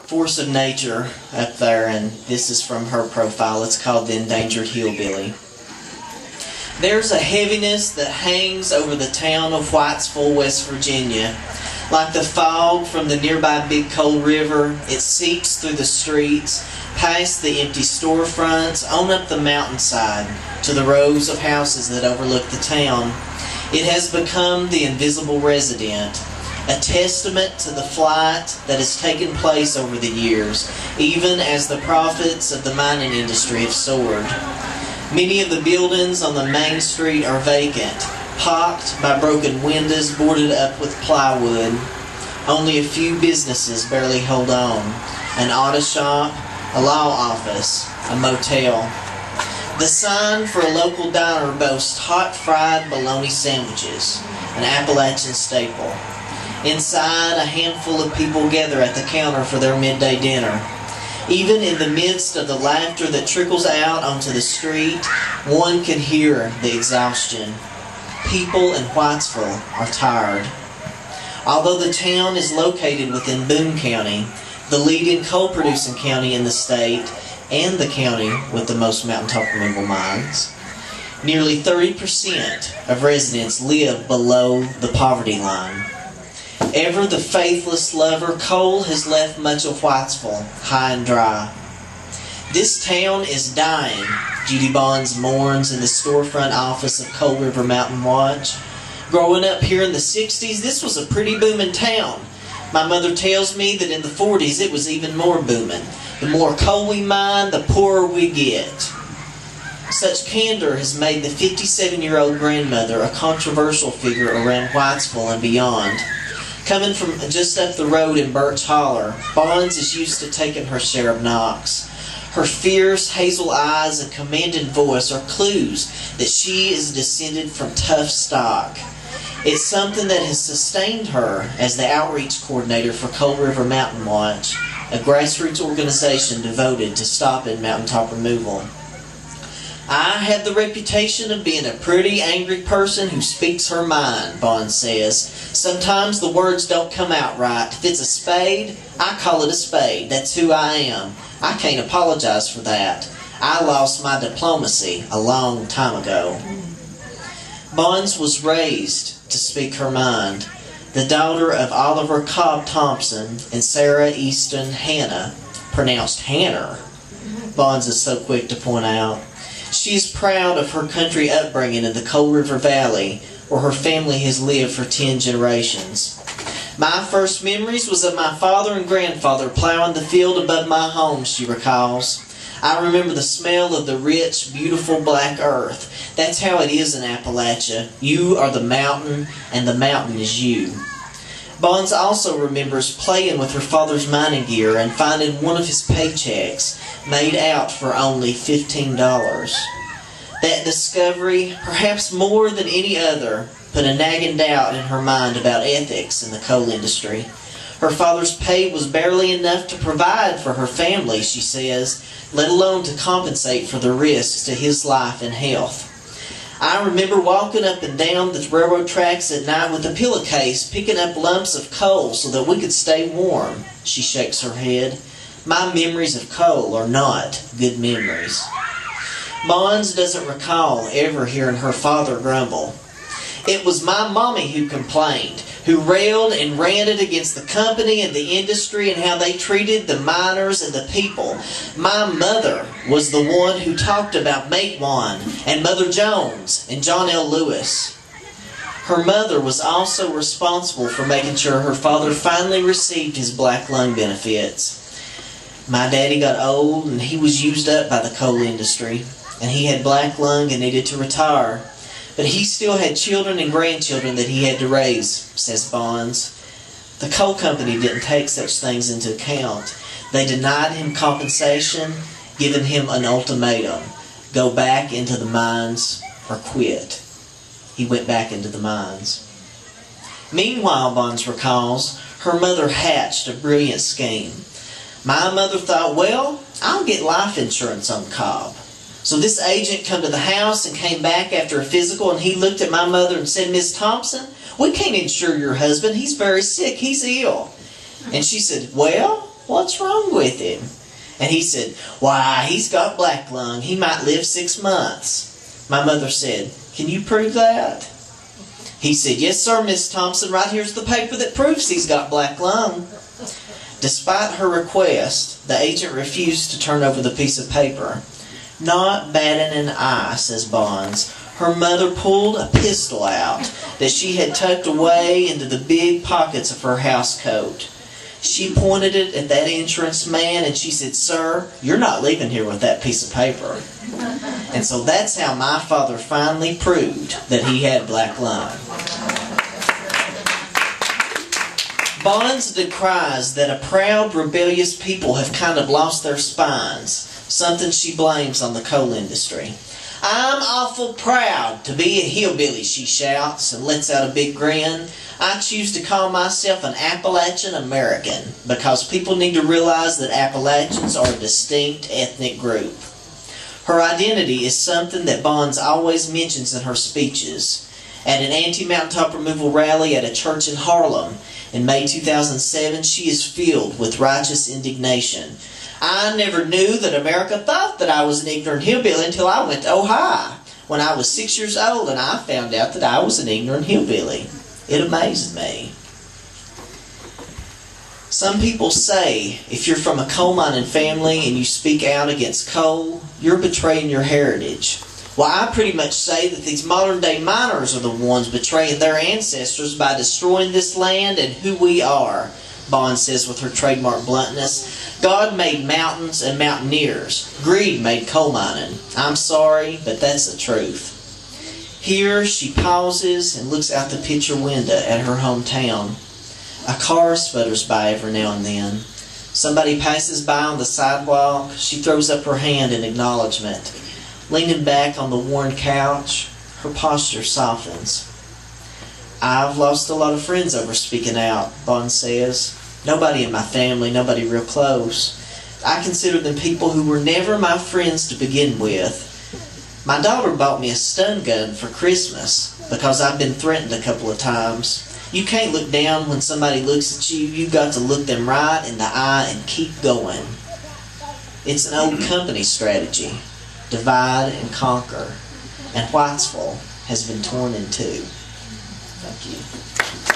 force of nature up there, and this is from her profile. It's called The Endangered Hillbilly. There's a heaviness that hangs over the town of Whitesville, West Virginia. Like the fog from the nearby Big Cold River, it seeps through the streets, past the empty storefronts, on up the mountainside, to the rows of houses that overlook the town. It has become the invisible resident, a testament to the flight that has taken place over the years, even as the profits of the mining industry have soared. Many of the buildings on the main street are vacant, pocked by broken windows boarded up with plywood. Only a few businesses barely hold on. An auto shop, a law office, a motel. The sign for a local diner boasts hot fried bologna sandwiches, an Appalachian staple. Inside, a handful of people gather at the counter for their midday dinner. Even in the midst of the laughter that trickles out onto the street, one can hear the exhaustion. People in Whitesville are tired. Although the town is located within Boone County, the leading coal-producing county in the state, and the county with the most mountaintop removal mines, nearly 30% of residents live below the poverty line. Ever the faithless lover, coal has left much of Whitesville high and dry. This town is dying, Judy Bonds mourns in the storefront office of Coal River Mountain Watch. Growing up here in the 60s, this was a pretty booming town. My mother tells me that in the 40s it was even more booming. The more coal we mine, the poorer we get. Such candor has made the 57-year-old grandmother a controversial figure around Whitesville and beyond. Coming from just up the road in Birch Holler, Bonds is used to taking her share of knocks. Her fierce hazel eyes and commanding voice are clues that she is descended from tough stock. It's something that has sustained her as the outreach coordinator for Coal River Mountain Watch, a grassroots organization devoted to stopping mountaintop removal. I have the reputation of being a pretty angry person who speaks her mind, Bonds says. Sometimes the words don't come out right. If it's a spade, I call it a spade. That's who I am. I can't apologize for that. I lost my diplomacy a long time ago. Bonds was raised to speak her mind. The daughter of Oliver Cobb Thompson and Sarah Easton Hannah, pronounced Hanner, Bonds is so quick to point out. She is proud of her country upbringing in the Coal River Valley, where her family has lived for 10 generations. My first memories was of my father and grandfather plowing the field above my home, she recalls. I remember the smell of the rich, beautiful black earth. That's how it is in Appalachia. You are the mountain, and the mountain is you. Bonds also remembers playing with her father's mining gear and finding one of his paychecks made out for only $15. That discovery, perhaps more than any other, put a nagging doubt in her mind about ethics in the coal industry. Her father's pay was barely enough to provide for her family, she says, let alone to compensate for the risks to his life and health. I remember walking up and down the railroad tracks at night with a pillowcase, picking up lumps of coal so that we could stay warm. She shakes her head. My memories of coal are not good memories. Bonds doesn't recall ever hearing her father grumble. It was my mommy who complained, who railed and ranted against the company and the industry and how they treated the miners and the people. My mother was the one who talked about Matewan and Mother Jones and John L. Lewis. Her mother was also responsible for making sure her father finally received his black lung benefits. My daddy got old and he was used up by the coal industry, and he had black lung and needed to retire. But he still had children and grandchildren that he had to raise, says Bonds. The coal company didn't take such things into account. They denied him compensation, giving him an ultimatum. Go back into the mines or quit. He went back into the mines. Meanwhile, Bonds recalls, her mother hatched a brilliant scheme. My mother thought, well, I'll get life insurance on Cobb. So this agent come to the house and came back after a physical, and he looked at my mother and said, Miss Thompson, we can't insure your husband. He's very sick. He's ill. And she said, well, "What's wrong with him?" And he said, "Why, he's got black lung. He might live 6 months." My mother said, "Can you prove that?" He said, "Yes, sir, Miss Thompson. Right here's the paper that proves he's got black lung." Despite her request, the agent refused to turn over the piece of paper. Not batting an eye, says Bonds, her mother pulled a pistol out that she had tucked away into the big pockets of her housecoat. She pointed it at that insurance man and she said, "Sir, you're not leaving here with that piece of paper." And so that's how my father finally proved that he had black lung. Bonds decries that a proud, rebellious people have kind of lost their spines, something she blames on the coal industry. "I'm awful proud to be a hillbilly," she shouts and lets out a big grin. "I choose to call myself an Appalachian American because people need to realize that Appalachians are a distinct ethnic group." Her identity is something that Bonds always mentions in her speeches. At an anti-mountaintop removal rally at a church in Harlem in May 2007, she is filled with righteous indignation. "I never knew that America thought that I was an ignorant hillbilly until I went to Ohio when I was 6 years old and I found out that I was an ignorant hillbilly. It amazed me." Some people say if you're from a coal mining family and you speak out against coal, you're betraying your heritage. Well, I pretty much say that these modern day miners are the ones betraying their ancestors by destroying this land and who we are, Bond says with her trademark bluntness. "God made mountains and mountaineers. Greed made coal mining. I'm sorry, but that's the truth." Here she pauses and looks out the picture window at her hometown. A car sputters by every now and then. Somebody passes by on the sidewalk. She throws up her hand in acknowledgement. Leaning back on the worn couch, her posture softens. "I've lost a lot of friends over speaking out," Bond says. "Nobody in my family, nobody real close. I consider them people who were never my friends to begin with. My daughter bought me a stun gun for Christmas because I've been threatened a couple of times. You can't look down when somebody looks at you. You've got to look them right in the eye and keep going. It's an old company strategy. Divide and conquer. And Whitesville has been torn in two." Thank you.